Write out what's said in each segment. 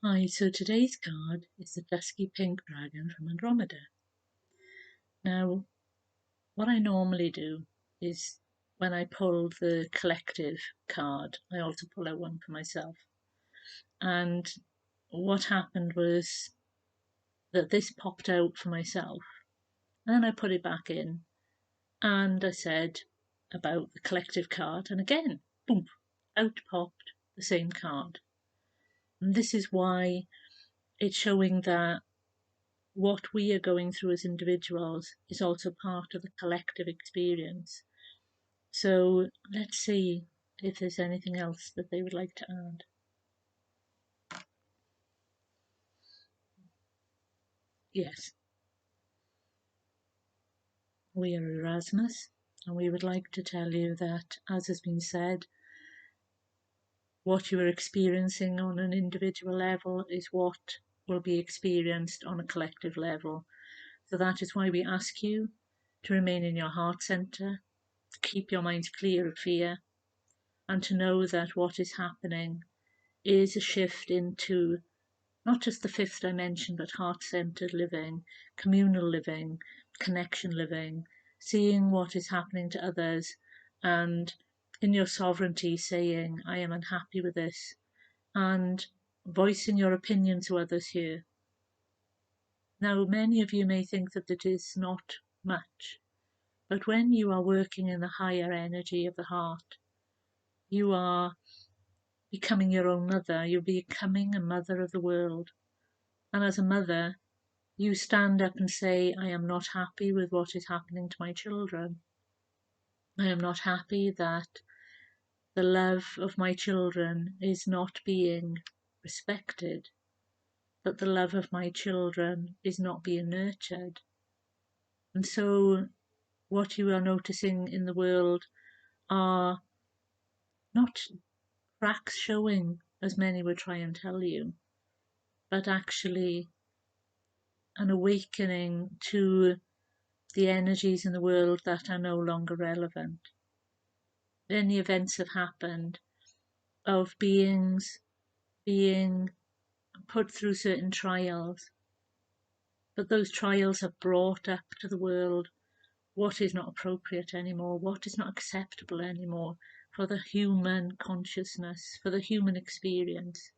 Hi, so today's card is the Dusky Pink Dragon from Andromeda. Now, what I normally do is when I pull the collective card, I also pull out one for myself. And what happened was that this popped out for myself, and then I put it back in, and I said about the collective card, and again, boom, out popped the same card. And this is why it's showing that what we are going through as individuals is also part of the collective experience. So let's see if there's anything else that they would like to add. Yes, we are Erasmus, and we would like to tell you that, as has been said, what you are experiencing on an individual level is what will be experienced on a collective level. So that is why we ask you to remain in your heart centre, to keep your mind clear of fear, and to know that what is happening is a shift into not just the fifth dimension, but heart-centered living, communal living, connection living, seeing what is happening to others, and in your sovereignty saying, I am unhappy with this, and voicing your opinion to others here. Now, many of you may think that it is not much, but when you are working in the higher energy of the heart, you are becoming your own mother. You're becoming a mother of the world. And as a mother, you stand up and say, I am not happy with what is happening to my children. I am not happy that the love of my children is not being respected, that the love of my children is not being nurtured. And so what you are noticing in the world are not cracks showing, as many would try and tell you, but actually an awakening to the energies in the world that are no longer relevant. Many events have happened of beings being put through certain trials, but those trials have brought up to the world what is not appropriate anymore, what is not acceptable anymore for the human consciousness, for the human experience.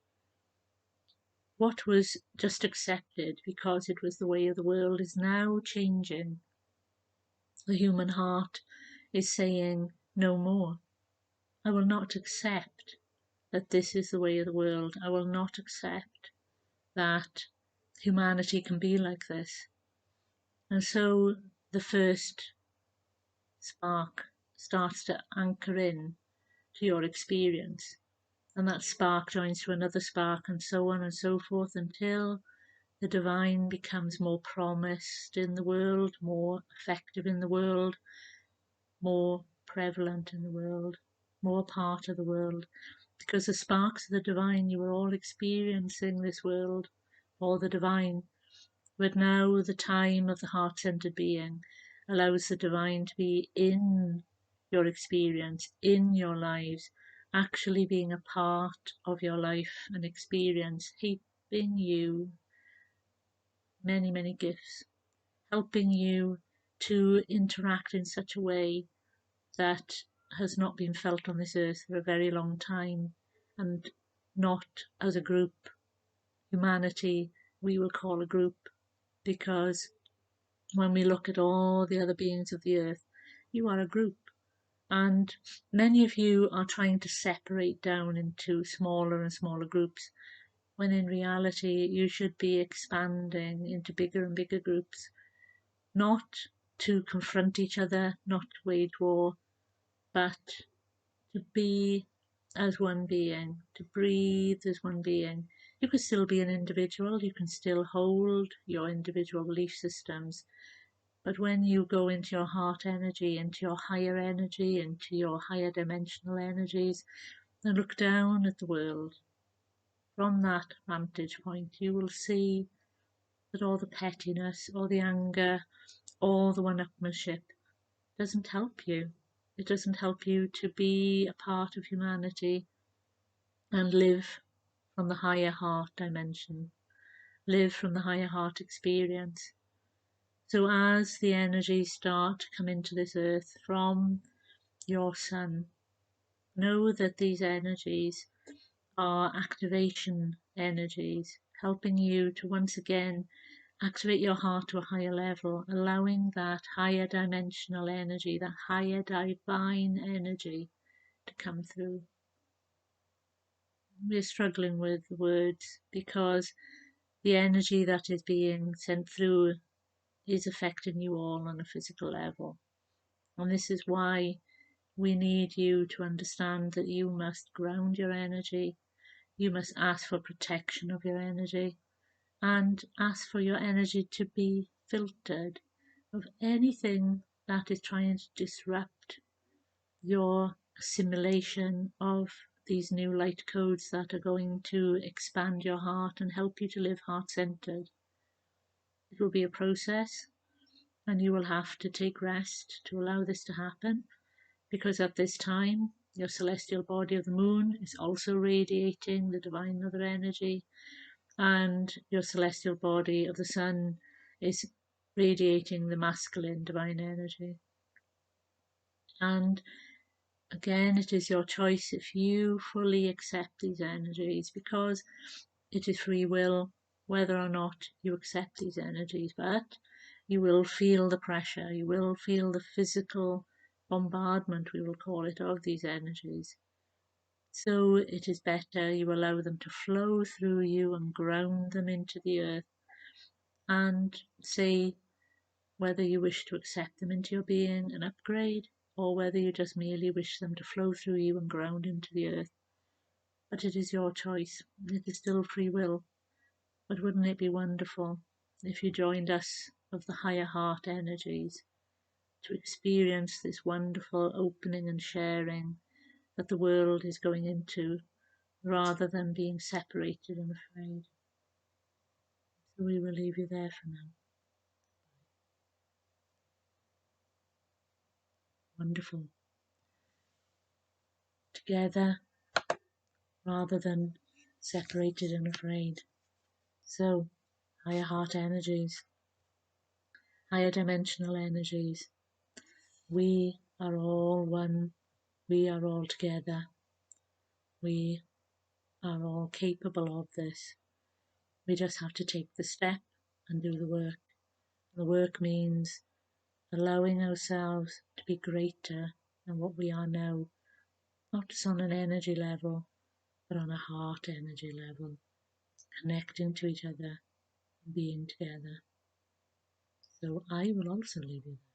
What was just accepted because it was the way of the world is now changing. The human heart is saying no more. I will not accept that this is the way of the world. I will not accept that humanity can be like this. And so the first spark starts to anchor in to your experience. And that spark joins to another spark, and so on and so forth, until the divine becomes more promised in the world, more effective in the world, more prevalent in the world, more part of the world. Because the sparks of the divine, you are all experiencing this world, or the divine. But now the time of the heart-centered being allows the divine to be in your experience, in your lives, actually being a part of your life and experience, helping you many, many gifts, helping you to interact in such a way that has not been felt on this earth for a very long time, and not as a group. Humanity, we will call a group, because when we look at all the other beings of the earth, you are a group. And many of you are trying to separate down into smaller and smaller groups, when in reality you should be expanding into bigger and bigger groups, not to confront each other, not to wage war, but to be as one being, to breathe as one being. You can still be an individual, you can still hold your individual belief systems, but when you go into your heart energy, into your higher energy, into your higher dimensional energies, and look down at the world from that vantage point, you will see that all the pettiness, all the anger, all the one-upmanship doesn't help you. It doesn't help you to be a part of humanity and live from the higher heart dimension, live from the higher heart experience. So as the energies start to come into this earth from your sun, know that these energies are activation energies, helping you to once again activate your heart to a higher level, allowing that higher dimensional energy, that higher divine energy to come through. We're struggling with words because the energy that is being sent through is affecting you all on a physical level. And this is why we need you to understand that you must ground your energy, you must ask for protection of your energy, and ask for your energy to be filtered of anything that is trying to disrupt your assimilation of these new light codes that are going to expand your heart and help you to live heart-centered. It will be a process, and you will have to take rest to allow this to happen, because at this time your celestial body of the moon is also radiating the divine mother energy, and your celestial body of the sun is radiating the masculine divine energy. And again, it is your choice if you fully accept these energies, because it is free will whether or not you accept these energies, but you will feel the pressure, you will feel the physical bombardment, we will call it, of these energies. So it is better you allow them to flow through you and ground them into the earth, and say whether you wish to accept them into your being and upgrade, or whether you just merely wish them to flow through you and ground into the earth. But it is your choice. It is still free will. But wouldn't it be wonderful if you joined us of the higher heart energies to experience this wonderful opening and sharing that the world is going into, rather than being separated and afraid? So we will leave you there for now. Wonderful. Together rather than separated and afraid. So, higher heart energies, higher dimensional energies, we are all one, we are all together, we are all capable of this. We just have to take the step and do the work. The work means allowing ourselves to be greater than what we are now, not just on an energy level, but on a heart energy level, connecting to each other, being together. So I will also leave you there.